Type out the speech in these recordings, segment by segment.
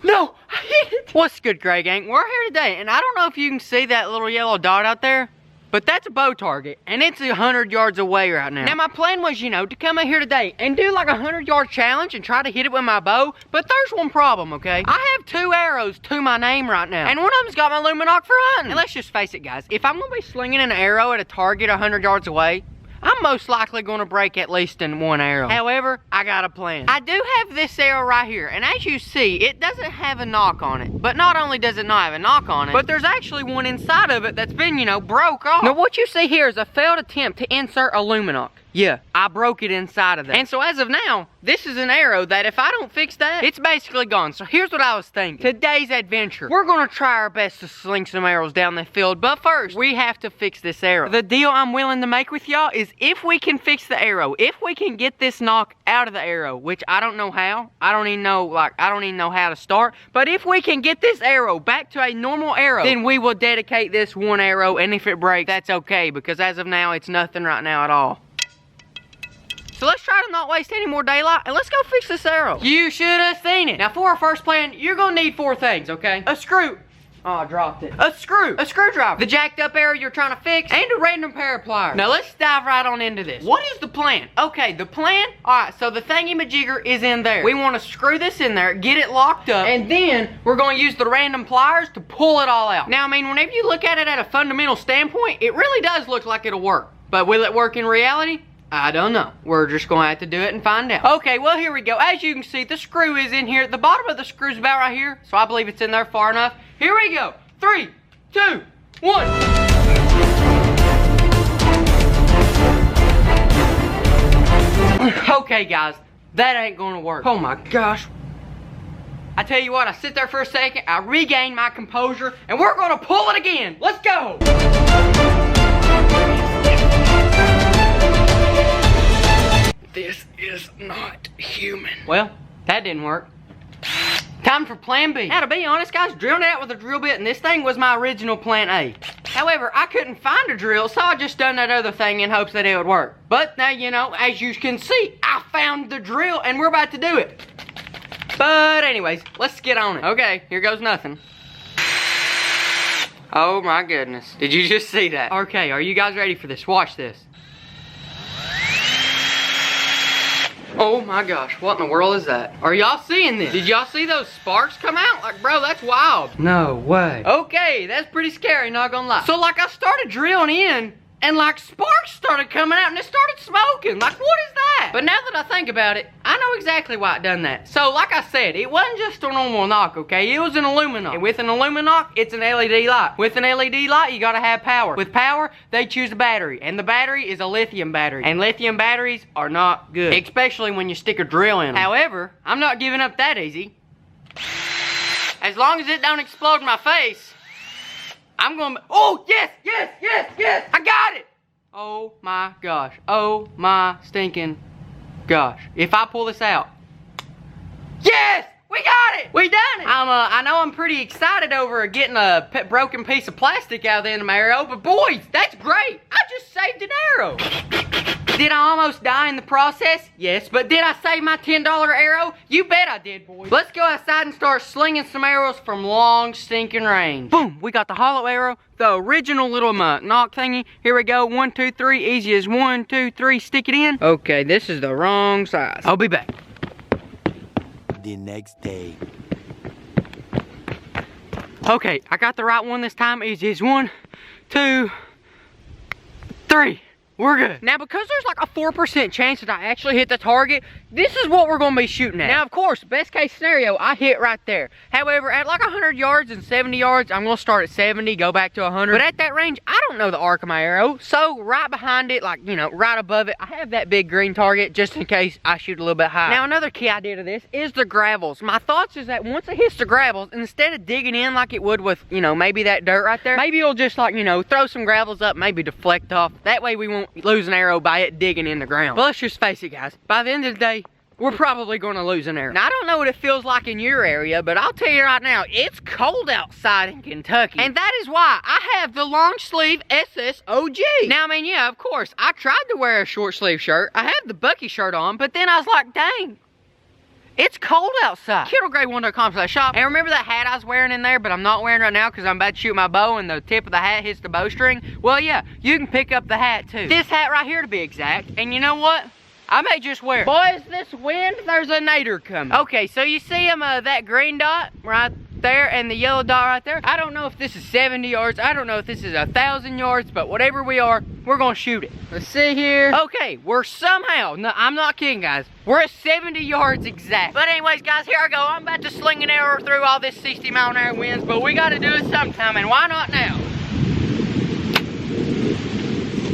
No, I hit it. What's good, Gray Gang? We're here today, and I don't know if you can see that little yellow dot out there, but that's a bow target, and it's 100 yards away right now. Now, my plan was, to come in here today and do like a 100-yard challenge and try to hit it with my bow, but there's one problem, okay? I have 2 arrows to my name right now, and one of them's got my Luminoc for hunting. And let's just face it, guys, if I'm gonna be slinging an arrow at a target 100 yards away, I'm most likely going to break at least in 1 arrow. However, I got a plan. I do have this arrow right here, and as you see, it doesn't have a knock on it. But not only does it not have a knock on it, but there's actually one inside of it that's been, broke off. Now, what you see here is a failed attempt to insert a Luminoc. Yeah, I broke it inside of that. And so as of now, this is an arrow that if I don't fix that, it's basically gone. So here's what I was thinking. Today's adventure, we're gonna try our best to sling some arrows down the field, but first, we have to fix this arrow. The deal I'm willing to make with y'all is if we can fix the arrow, if we can get this knock out of the arrow, which I don't know how, I don't even know how to start, but if we can get this arrow back to a normal arrow, then we will dedicate this 1 arrow, and if it breaks, that's okay, because as of now, it's nothing right now at all. So let's try to not waste any more daylight, and let's go fix this arrow. You should have seen it. Now for our first plan, you're gonna need 4 things, okay? A screw. Oh, I dropped it. A screwdriver, the jacked up arrow you're trying to fix, and a random pair of pliers. Now let's dive right on into this. What is the plan? Okay, the plan, alright, so the thingy-majigger is in there. We wanna screw this in there, get it locked up, and then we're gonna use the random pliers to pull it all out. Now, whenever you look at it at a fundamental standpoint, it really does look like it'll work. But will it work in reality? I don't know. We're just gonna have to do it and find out. Okay, well, here we go. As you can see, the screw is in here. The bottom of the screw's about right here, so I believe it's in there far enough. Here we go. 3, 2, 1. Okay, guys, that ain't gonna work. Oh my gosh. I tell you what, I sit there for a second, I regain my composure, and we're gonna pull it again. Let's go. This is not human. Well, that didn't work. Time for plan B. Now, to be honest, guys, drilling it out with a drill bit and this thing was my original plan A. However, I couldn't find a drill, so I just done that other thing in hopes that it would work. But now, as you can see, I found the drill and we're about to do it. But anyways, let's get on it. Okay, here goes nothing. Oh my goodness. Did you just see that? Okay, are you guys ready for this? Watch this. Oh my gosh, what in the world is that? Are y'all seeing this? Did y'all see those sparks come out? Like, bro, that's wild. No way. Okay, that's pretty scary, not gonna lie. So like I started drilling in, and like sparks started coming out and it started smoking. Like, what is that? But now that I think about it, I know exactly why it done that. So like I said, it wasn't just a normal knock, okay? It was an Luminoc. And with an Luminoc, it's an LED light. With an LED light, you gotta have power. With power, they choose a battery. And the battery is a lithium battery. And lithium batteries are not good, especially when you stick a drill in them. However, I'm not giving up that easy. As long as it don't explode in my face, I'm gonna, oh, yes, I got it. Oh my gosh, oh my stinking gosh. If I pull this out, yes, we got it, we done it. I know I'm pretty excited over getting a broken piece of plastic out of the end of my arrow, but boys, that's great. I just saved an arrow. Did I almost die in the process? Yes, but did I save my $10 arrow? You bet I did, boys. Let's go outside and start slinging some arrows from long stinking range. Boom, we got the hollow arrow, the original little knock thingy. Here we go, 1, 2, 3, easy as 1, 2, 3, stick it in. Okay, this is the wrong size. I'll be back. The next day. Okay, I got the right one this time, easy as 1, 2, 3. We're good. Now, because there's like a 4% chance that I actually hit the target, this is what we're gonna be shooting at. Now, of course, best case scenario, I hit right there. However, at like 100 yards and 70 yards, I'm gonna start at 70, go back to 100. But at that range, I don't know the arc of my arrow. So right behind it, like, right above it, I have that big green target just in case I shoot a little bit high. Now, another key idea to this is the gravels. My thoughts is that once it hits the gravels, instead of digging in like it would with, maybe that dirt right there, maybe it'll just like, throw some gravels up, maybe deflect off. That way we won't lose an arrow by it digging in the ground. But let's just face it, guys. By the end of the day, we're probably going to lose an arrow. Now, I don't know what it feels like in your area, but I'll tell you right now, it's cold outside in Kentucky. And that is why I have the long sleeve SSOG. Now, yeah, of course, I tried to wear a short sleeve shirt. I have the Bucky shirt on, but then I was like, dang, It's cold outside. KendallGray1.com/shop. And remember that hat I was wearing in there, but I'm not wearing right now because I'm about to shoot my bow and the tip of the hat hits the bowstring? Well, yeah, you can pick up the hat too. This hat right here to be exact. And you know what? I may just wear it. Boys, this wind, there's a nader coming. Okay, so you see him, that green dot right there and the yellow dot right there? I don't know if this is 70 yards. I don't know if this is 1,000 yards, but whatever we are, we're gonna shoot it. Let's see here. Okay, we're somehow, no, I'm not kidding, guys. We're at 70 yards exact. But anyways, guys, here I go. I'm about to sling an arrow through all this 60-mile-an-hour winds, but we gotta do it sometime, and why not now?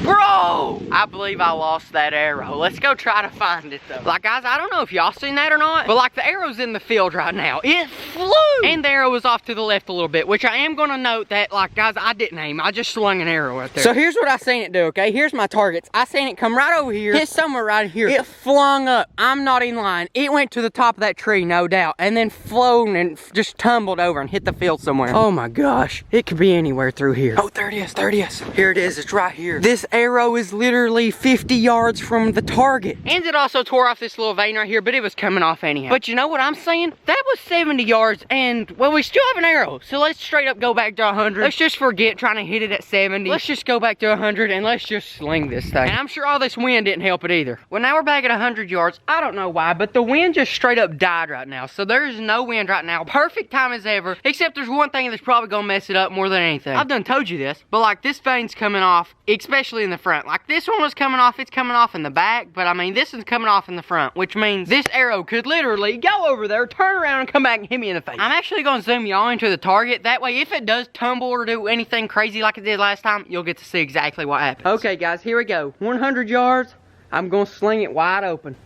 Bro! I believe I lost that arrow. Let's go try to find it though. Like guys, I don't know if y'all seen that or not, but like the arrow's in the field right now. It flew! And the arrow was off to the left a little bit, which I am gonna note that like guys, I didn't aim. I just slung an arrow right there. So here's what I seen it do, okay? Here's my targets. I seen it come right over here, hit somewhere right here. It flung up. I'm not in line. It went to the top of that tree, no doubt, and then flown and just tumbled over and hit the field somewhere. Oh my gosh. It could be anywhere through here. Oh, there it is, there it is. Here it is, it's right here. This arrow is literally 50 yards from the target. And it also tore off this little vein right here, but it was coming off anyhow. But you know what I'm saying? That was 70 yards and, well, we still have an arrow. So let's straight up go back to 100. Let's just forget trying to hit it at 70. Let's just go back to 100 and let's just sling this thing. And I'm sure all this wind didn't help it either. Well, now we're back at 100 yards. I don't know why, but the wind just straight up died right now. So there's no wind right now. Perfect time as ever, except there's one thing that's probably gonna mess it up more than anything. I've done told you this, but like this vein's coming off, especially in the front. Like this one was coming off, it's coming off in the back, but I mean this is coming off in the front, which means this arrow could literally go over there, turn around and come back and hit me in the face. I'm actually gonna zoom y'all into the target. That way if it does tumble or do anything crazy like it did last time, you'll get to see exactly what happens. Okay guys, here we go. 100 yards. I'm gonna sling it wide open.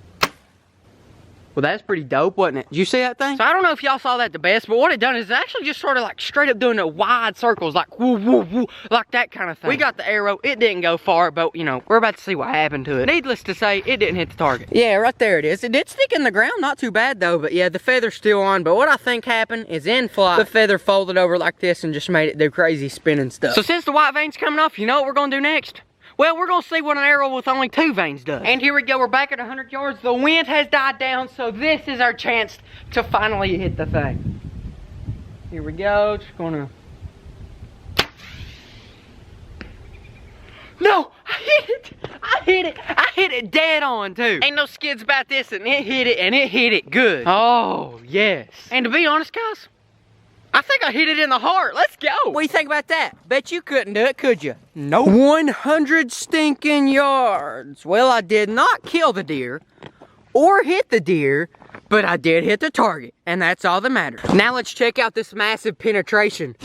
Well, that's pretty dope, wasn't it? Did you see that thing? So I don't know if y'all saw that the best, but what it done is it actually just sort of like straight up doing a wide circles, like woo, woo, woo, like that kind of thing. We got the arrow, it didn't go far, but you know, we're about to see what happened to it. Needless to say, it didn't hit the target. Yeah, right there it is. It did stick in the ground, not too bad though, but yeah, the feather's still on. But what I think happened is in flight, the feather folded over like this and just made it do crazy spinning stuff. So since the white vein's coming off, you know what we're gonna do next? Well, we're gonna see what an arrow with only 2 veins does. And here we go, we're back at 100 yards. The wind has died down, so this is our chance to finally hit the thing. Here we go, just gonna... No, I hit it! I hit it! I hit it dead on too. Ain't no skids about this, and it hit it good. Oh, yes. And to be honest, guys, I think I hit it in the heart. Let's go. What do you think about that? Bet you couldn't do it, could you? Nope. 100 stinking yards. Well, I did not kill the deer or hit the deer, but I did hit the target, and that's all that matters. Now let's check out this massive penetration.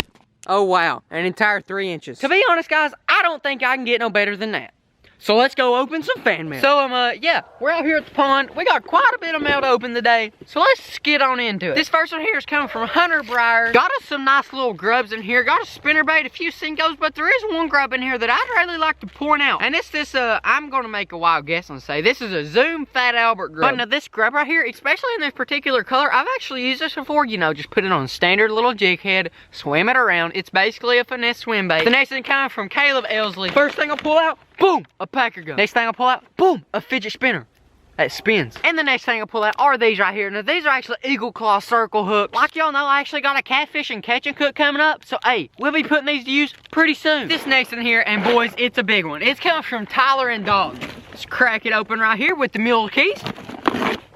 Oh, wow. An entire 3 inches. To be honest, guys, I don't think I can get no better than that. So let's go open some fan mail. So, yeah, we're out here at the pond. We got quite a bit of mail to open today. So let's get on into it. This first one here is coming from Hunter Briar. Got us some nice little grubs in here. Got a spinnerbait, a few Cincos, but there is one grub in here that I'd really like to point out. And it's this, I'm gonna make a wild guess and say this is a Zoom Fat Albert grub. But now this grub right here, especially in this particular color, I've actually used this before. You know, just put it on standard little jig head, swim it around. It's basically a finesse swim bait. The next thing coming from Caleb Elsley. First thing I'll pull out, boom, a packer gun. Next thing I pull out, boom, a fidget spinner. That spins. And the next thing I pull out are these right here. Now these are actually Eagle Claw circle hooks. Like y'all know, I actually got a catfish and catch and cook coming up. So hey, we'll be putting these to use pretty soon. This next one here, and boys, it's a big one. It's coming from Tyler and Dalton. Let's crack it open right here with the mule keys.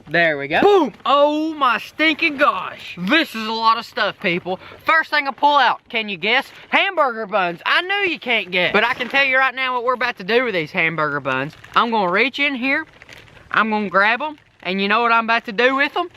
There we go. Boom! Oh my stinking gosh. This is a lot of stuff, people. First thing I pull out, can you guess? Hamburger buns. I knew you can't guess. But I can tell you right now what we're about to do with these hamburger buns. I'm gonna reach in here, I'm gonna grab them, and you know what I'm about to do with them?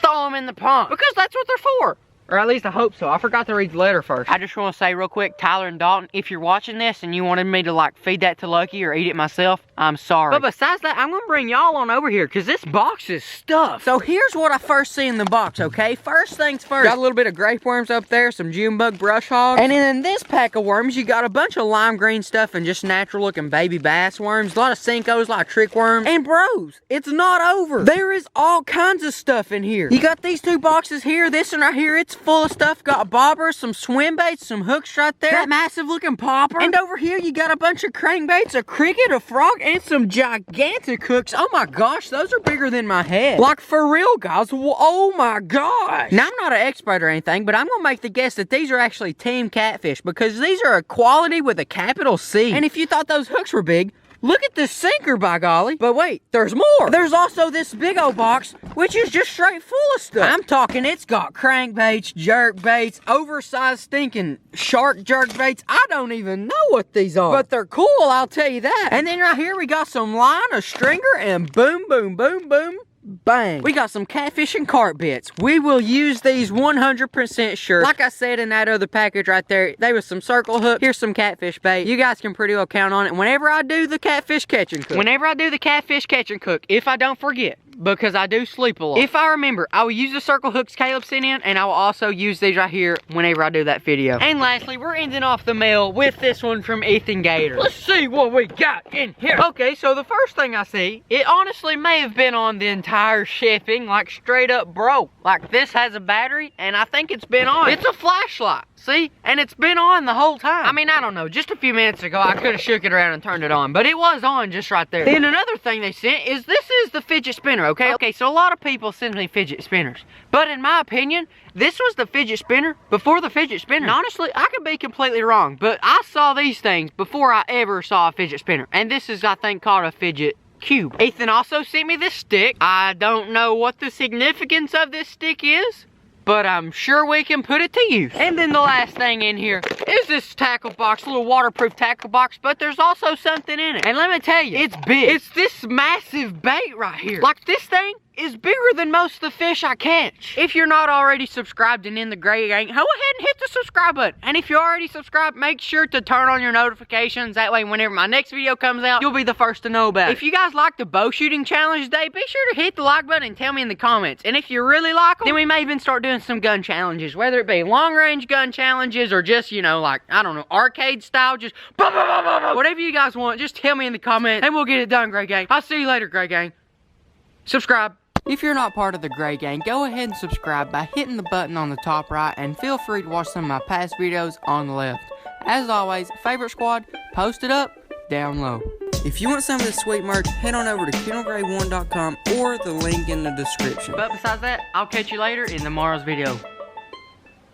Throw them in the pond. Because that's what they're for. Or at least I hope so. I forgot to read the letter first. I just want to say real quick, Tyler and Dalton, if you're watching this and you wanted me to like feed that to Lucky or eat it myself, I'm sorry. But besides that, I'm gonna bring y'all on over here because this box is stuffed. So here's what I first see in the box, okay? First things first. Got a little bit of grape worms up there, some June bug brush hogs. And then in this pack of worms, you got a bunch of lime green stuff and just natural looking baby bass worms. A lot of Cincos, a lot of trick worms. And bros, it's not over. There is all kinds of stuff in here. You got these 2 boxes here, this one right here, it's It's full of stuff. Got bobbers, some swim baits, some hooks right there. That massive looking popper. And over here you got a bunch of crankbaits, a cricket, a frog, and some gigantic hooks. Oh my gosh, those are bigger than my head. Like for real, guys. Oh my gosh. Now I'm not an expert or anything, but I'm gonna make the guess that these are actually team catfish because these are a quality with a capital C. And if you thought those hooks were big, look at this sinker, by golly. But wait, there's more. There's also this big old box, which is just straight full of stuff. I'm talking it's got crankbaits, jerk baits, oversized stinking shark jerk baits. I don't even know what these are, but they're cool, I'll tell you that. And then right here, we got some line, a stringer, and boom, boom, boom, boom, bang. We got some catfish and carp bits. We will use these 100% sure. Like I said in that other package right there, there was some circle hook. Here's some catfish bait. You guys can pretty well count on it whenever I do the catfish catch and cook. Whenever I do the catfish catch and cook, if I don't forget, because I do sleep a lot. If I remember, I will use the circle hooks Caleb sent in, and I will also use these right here whenever I do that video. And lastly, we're ending off the mail with this one from Ethan Gator. Let's see what we got in here. Okay, so the first thing I see, it honestly may have been on the entire shipping, like straight up broke. Like this has a battery, and I think it's been on. It's a flashlight. See? And it's been on the whole time. I mean, I don't know. Just a few minutes ago, I could have shook it around and turned it on. But it was on just right there. Then another thing they sent is this is the fidget spinner, okay? Okay, so a lot of people send me fidget spinners. But in my opinion, this was the fidget spinner before the fidget spinner. And honestly, I could be completely wrong. But I saw these things before I ever saw a fidget spinner. And this is, I think, called a fidget cube. Ethan also sent me this stick. I don't know what the significance of this stick is, but I'm sure we can put it to use. And then the last thing in here is this tackle box, a little waterproof tackle box, but there's also something in it. And let me tell you, it's big. It's this massive bait right here. Like this thing is bigger than most of the fish I catch. If you're not already subscribed and in the Gray Gang, go ahead and hit the subscribe button. And if you're already subscribed, make sure to turn on your notifications. That way, whenever my next video comes out, you'll be the first to know about it. If you guys like the bow shooting challenge today, be sure to hit the like button and tell me in the comments. And if you really like them, then we may even start doing some gun challenges, whether it be long range gun challenges or just, you know, like, I don't know, arcade style, just whatever you guys want, just tell me in the comments and we'll get it done, Gray Gang. I'll see you later, Gray Gang. Subscribe. If you're not part of the Gray Gang, go ahead and subscribe by hitting the button on the top right, and feel free to watch some of my past videos on the left. As always, favorite squad, post it up, down low. If you want some of this sweet merch, head on over to KendallGray1.com or the link in the description. But besides that, I'll catch you later in tomorrow's video.